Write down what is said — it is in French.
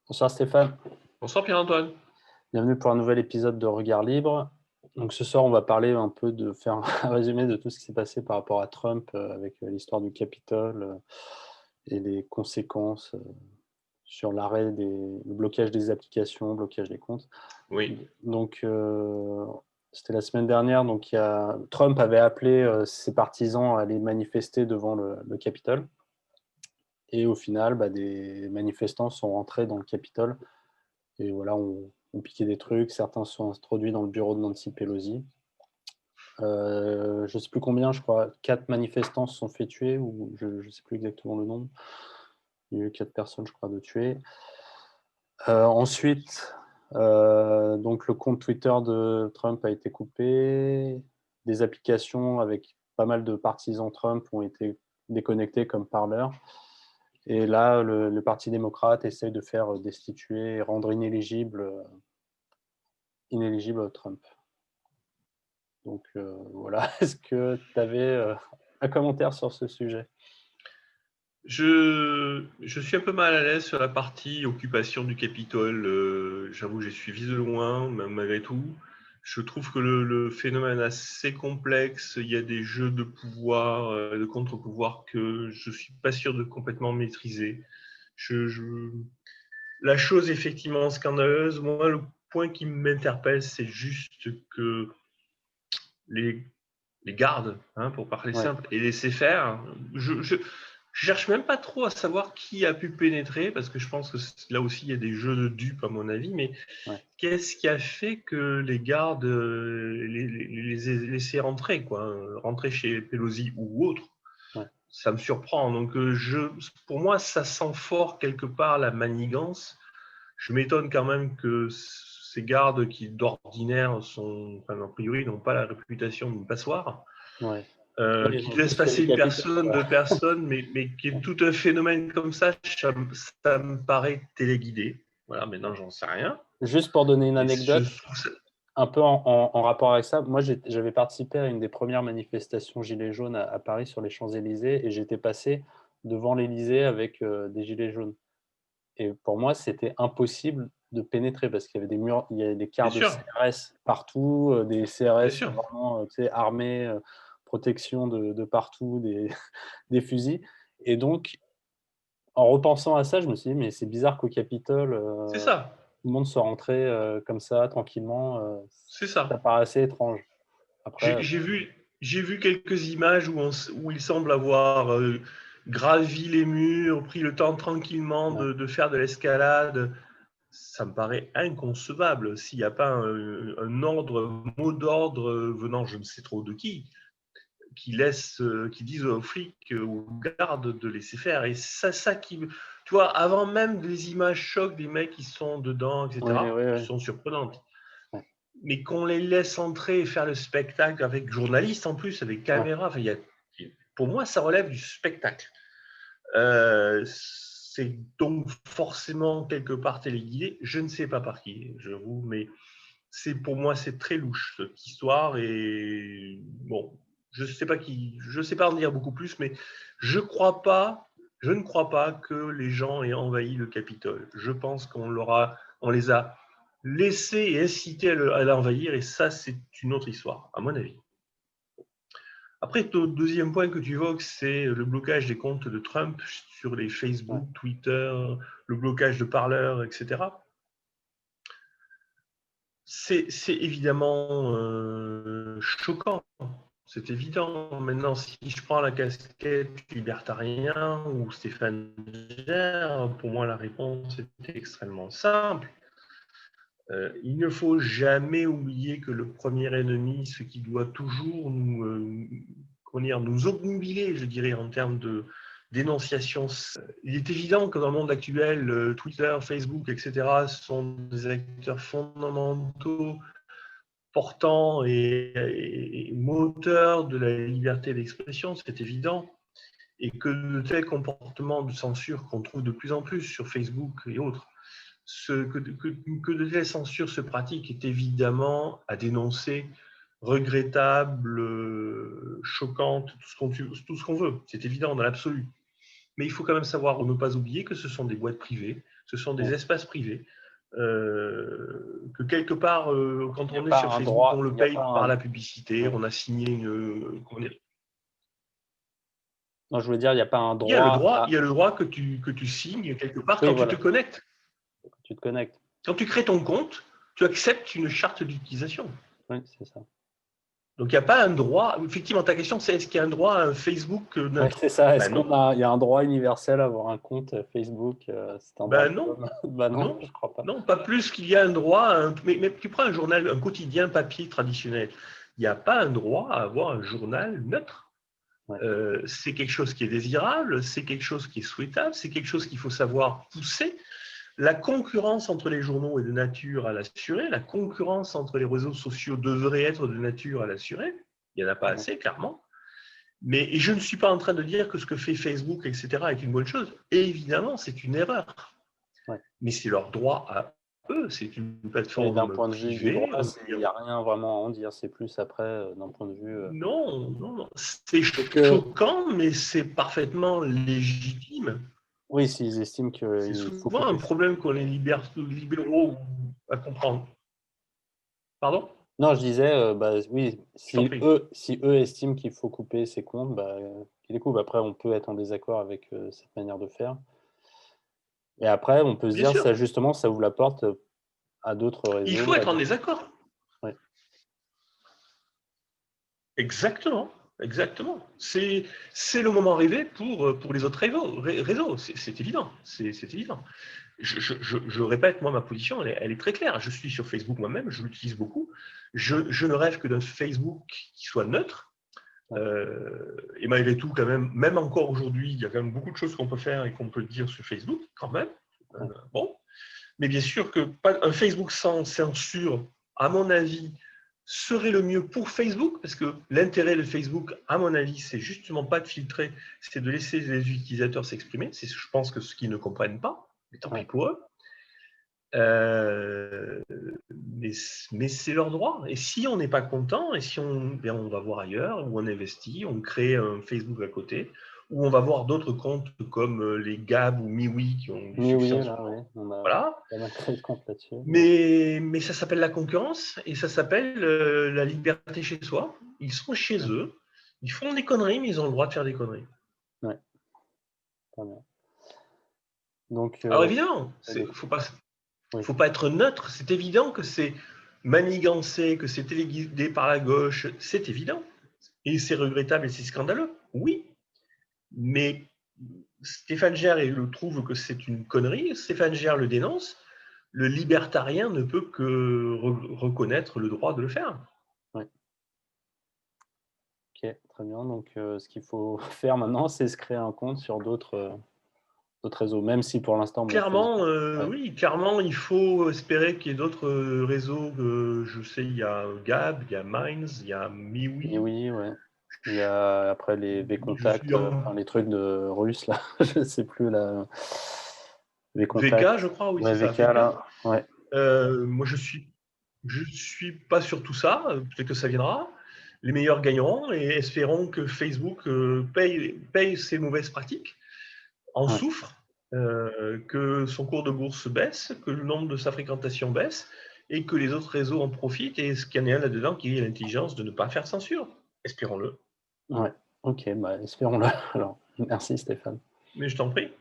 Bonsoir Stéphane, Bonsoir Pierre-Antoine. bienvenue pour un nouvel épisode de Regard Libre. Donc ce soir, on va parler un peu faire un résumé de tout ce qui s'est passé par rapport à Trump avec l'histoire du Capitole et les conséquences sur le blocage des applications, blocage des comptes. Oui, Donc c'était la semaine dernière, donc Trump avait appelé ses partisans à aller manifester devant le Capitole. Et au final, des manifestants sont rentrés dans le Capitole. Et voilà, on piquait des trucs, certains se sont introduits dans le bureau de Nancy Pelosi. Je ne sais plus combien, je crois 4 manifestants se sont fait tuer ou je ne sais plus exactement le nombre. Il y a eu 4 personnes, je crois, de tuées. Ensuite, donc le compte Twitter de Trump a été coupé. Des applications avec pas mal de partisans Trump ont été déconnectées comme Parler. Et là, le Parti démocrate essaye de faire destituer et rendre inéligible Trump. Donc voilà, est-ce que tu avais un commentaire sur ce sujet? je suis un peu mal à l'aise sur la partie occupation du Capitole. J'avoue, j'ai suivi de loin, malgré tout. Je trouve que le phénomène est assez complexe. Il y a des jeux de pouvoir, de contre-pouvoir que je ne suis pas sûr de complètement maîtriser. Je, je... La chose est effectivement scandaleuse. Moi, le point qui m'interpelle, c'est juste que les les gardes, pour parler Ouais, simple, et laisser faire. Je cherche même pas trop à savoir qui a pu pénétrer, parce que je pense que là aussi il y a des jeux de dupes à mon avis, mais ouais. qu'est-ce qui a fait que les gardes les aient laissés rentrer, quoi, rentrer chez Pelosi ou autre? Ouais. Ça me surprend. Donc pour moi, ça sent fort quelque part la manigance. Je m'étonne quand même que ces gardes qui d'ordinaire sont, enfin, a priori, n'ont pas la réputation d'une passoire, Ouais. Ouais, ils qui ont laisse tous fait passer du une Capitole, personne, quoi. deux personnes, mais qui est tout un phénomène comme ça me paraît téléguidé. Voilà, maintenant j'en sais rien. Juste pour donner une Et je anecdote, trouve ça... un peu en rapport avec ça, moi j'avais participé à une des premières manifestations gilets jaunes à Paris sur les Champs-Élysées et j'étais passé devant l'Élysée avec des gilets jaunes. Et pour moi, c'était impossible de pénétrer parce qu'il y avait des murs, il y avait des Bien quarts de sûr, CRS partout, des bien CRS sûr. vraiment tu sais, armés, protection de partout, des fusils. Et donc, en repensant à ça, je me suis dit, mais c'est bizarre qu'au Capitole, C'est ça, tout le monde soit rentré comme ça, tranquillement. c'est Ça ça. paraissait étrange. J'ai Après, j'ai vu, j'ai vu quelques images où il semble avoir gravi les murs, pris le temps tranquillement ouais, de faire de l'escalade. Ça me paraît inconcevable s'il n'y a pas un ordre, mot d'ordre venant je ne sais trop de qui disent aux flics, aux gardes de laisser faire. Et ça qui, tu vois, avant même des images chocs des mecs qui sont dedans, ouais, ouais, etc., qui ouais, sont surprenantes, ouais, mais qu'on les laisse entrer et faire le spectacle avec journalistes en plus, avec ouais. caméra. Enfin, pour moi, ça relève du spectacle. C'est donc forcément quelque part téléguidé. Je ne sais pas par qui, j'avoue, mais pour moi c'est très louche cette histoire. Et bon, je sais pas en dire beaucoup plus, mais je crois pas, je ne crois pas que les gens aient envahi le Capitole. Je pense on les a laissés et incités à l'envahir, et ça c'est une autre histoire, à mon avis. Après, ton deuxième point que tu évoques, c'est le blocage des comptes de Trump sur les Ouais. Facebook, Twitter, le blocage de Parler, etc. C'est évidemment choquant. C'est évident. Maintenant, si je prends la casquette libertarien ou Stéphane Gère, pour moi, la réponse est extrêmement simple. Il ne faut jamais oublier que le premier ennemi, ce qui doit toujours nous obnubiler, je dirais, en termes de dénonciation. Il est évident que dans le monde actuel, Twitter, Facebook, etc., sont des acteurs fondamentaux, portants et moteurs de la liberté d'expression, c'est évident, et que de tels comportements de censure qu'on trouve de plus en plus sur Facebook et autres, que de telles censures se pratiquent est évidemment à dénoncer, regrettable, choquante, tout ce qu'on veut. C'est évident dans l'absolu. Mais il faut quand même savoir ou ne pas oublier que ce sont des boîtes privées, Ce sont des espaces privés. Que quelque part, quand on est sur Facebook, on le paye par la publicité, on a signé une. Non, je voulais dire, il n'y a pas un droit. Il y a le droit que tu signes quelque part quand tu te connectes. Tu te connectes. Quand tu crées ton compte, tu acceptes une charte d'utilisation. Oui, c'est ça. Donc, il n'y a pas un droit. Effectivement, ta question, c'est est-ce qu'il y a un droit à un Facebook neutre? Oui, c'est ça. Est-ce qu'il y a un droit universel à avoir un compte Facebook non. Non, je ne crois pas. Non, pas plus qu'il y a un droit. Mais tu prends un journal, un quotidien papier traditionnel. Il n'y a pas un droit à avoir un journal neutre. Ouais. C'est quelque chose qui est désirable, c'est quelque chose qui est souhaitable, c'est quelque chose qu'il faut savoir pousser. La concurrence entre les journaux est de nature à l'assurer, la concurrence entre les réseaux sociaux devrait être de nature à l'assurer. Il n'y en a pas assez, clairement. Et je ne suis pas en train de dire que ce que fait Facebook, etc., est une bonne chose. Et évidemment, c'est une erreur. Ouais. Mais c'est leur droit à eux, c'est une plateforme d'un point de vue privée. Du droit, il n'y a rien vraiment à en dire, c'est plus après, d'un point de vue… Non. C'est choquant, mais c'est parfaitement légitime. Oui, s'ils estiment que… C'est souvent un problème qu'on les libéraux à comprendre. Pardon ? Non, je disais, oui, si eux estiment qu'il faut couper ces comptes, qu'ils les coupent. Après, on peut être en désaccord avec cette manière de faire. Et après, on peut se dire, ça, justement, ça ouvre la porte à d'autres réseaux. Il faut être en désaccord. Oui. Exactement. C'est le moment rêvé pour les autres réseaux. C'est évident. C'est évident. Je répète, moi, ma position, elle est très claire. Je suis sur Facebook moi-même, je l'utilise beaucoup. Je ne rêve que d'un Facebook qui soit neutre. Et malgré tout, quand même encore aujourd'hui, il y a quand même beaucoup de choses qu'on peut faire et qu'on peut dire sur Facebook, quand même. Bon. Mais bien sûr un Facebook sans censure, à mon avis, serait le mieux pour Facebook, parce que l'intérêt de Facebook, à mon avis, c'est justement pas de filtrer, c'est de laisser les utilisateurs s'exprimer. C'est, je pense, que ce qu'ils ne comprennent pas, mais tant pis pour eux. Mais c'est leur droit. Et si on n'est pas content, et si on va voir ailleurs, ou on investit, on crée un Facebook à côté, ou on va voir d'autres comptes comme les Gab ou MiWi qui ont du succès. Voilà. Mais ça s'appelle la concurrence et ça s'appelle la liberté chez soi. Ils sont chez eux, ils font des conneries, mais ils ont le droit de faire des conneries. Ouais. Très bien. Donc, alors évidemment, il ne faut pas être neutre. C'est évident que c'est manigancé, que c'est téléguidé par la gauche. C'est évident. Et c'est regrettable et c'est scandaleux. Oui. Mais Stéphane Gers trouve que c'est une connerie. Stéphane Gers le dénonce. Le libertarien ne peut que reconnaître le droit de le faire. Oui. Ok, très bien. Donc, ce qu'il faut faire maintenant, c'est se créer un compte sur d'autres réseaux, même si pour l'instant… Clairement, oui, clairement, il faut espérer qu'il y ait d'autres réseaux. Je sais, il y a Gab, il y a Minds, il y a MiWi. Oui, ouais. Il y a après les VKontakte, les trucs de russes, là, je ne sais plus, là. VK, je crois, oui, ouais, c'est VK, ça. là, ouais. Moi, je suis pas sur tout ça, peut-être que ça viendra. Les meilleurs gagneront et espérons que Facebook paye ses mauvaises pratiques, en souffre, que son cours de bourse baisse, que le nombre de sa fréquentation baisse et que les autres réseaux en profitent et qu'il y en ait un là-dedans qui ait l'intelligence de ne pas faire censure. Espérons-le. Ouais, ok, espérons-le. Alors, merci Stéphane. Mais je t'en prie.